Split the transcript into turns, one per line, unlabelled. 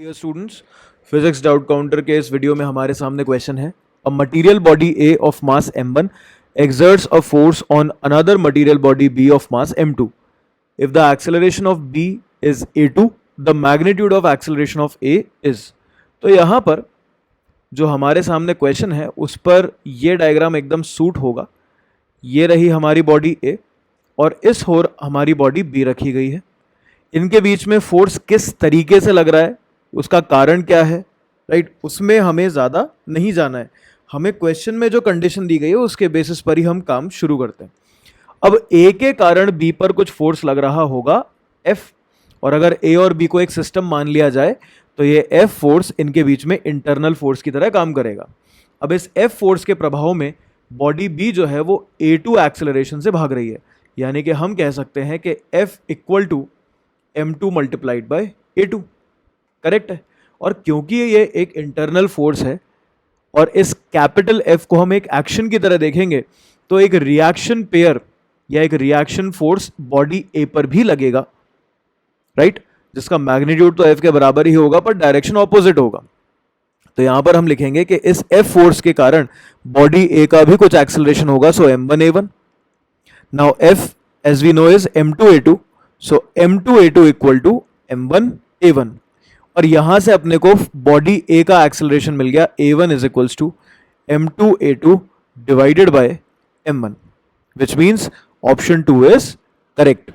Dear students, physics doubt counter के इस video में हमारे सामने क्वेश्चन है a material body A of mass m1 exerts a force on another material body b of mass m2. If the acceleration of b is a2, the magnitude of acceleration of a is. तो यहाँ पर जो हमारे सामने question है उस पर ये डायग्राम एकदम सूट होगा। ये रही हमारी बॉडी ए और इस ओर हमारी बॉडी बी रखी गई है। इनके बीच में फोर्स किस तरीके से लग रहा है, उसका कारण क्या है, राइट, उसमें हमें ज़्यादा नहीं जाना है। हमें क्वेश्चन में जो कंडीशन दी गई है उसके बेसिस पर ही हम काम शुरू करते हैं। अब ए के कारण बी पर कुछ फोर्स लग रहा होगा एफ, और अगर ए और बी को एक सिस्टम मान लिया जाए तो ये एफ फोर्स इनके बीच में इंटरनल फोर्स की तरह काम करेगा। अब इस एफ फोर्स के प्रभाव में बॉडी बी जो है वो a2 एक्सेलरेशन से भाग रही है, यानी कि हम कह सकते हैं कि F equal to m2 multiplied by a2। Correct है। और क्योंकि ये एक इंटरनल फोर्स है और इस कैपिटल F को हम एक एक्शन की तरह देखेंगे तो एक रिएक्शन पेयर या एक रिएक्शन फोर्स बॉडी A पर भी लगेगा, राइट, जिसका मैग्नीट्यूड तो F के बराबर ही होगा पर डायरेक्शन ऑपोजिट होगा। तो यहां पर हम लिखेंगे कि इस F फोर्स के कारण बॉडी A का भी कुछ एक्सेलरेशन होगा, so m1a1। Now F as we know is m2a2, so m2a2 equal to m1a1। और यहां से अपने को बॉडी A का एक्सेलरेशन मिल गया a1 is equals to m2a2 divided by m1, which means option 2 is correct.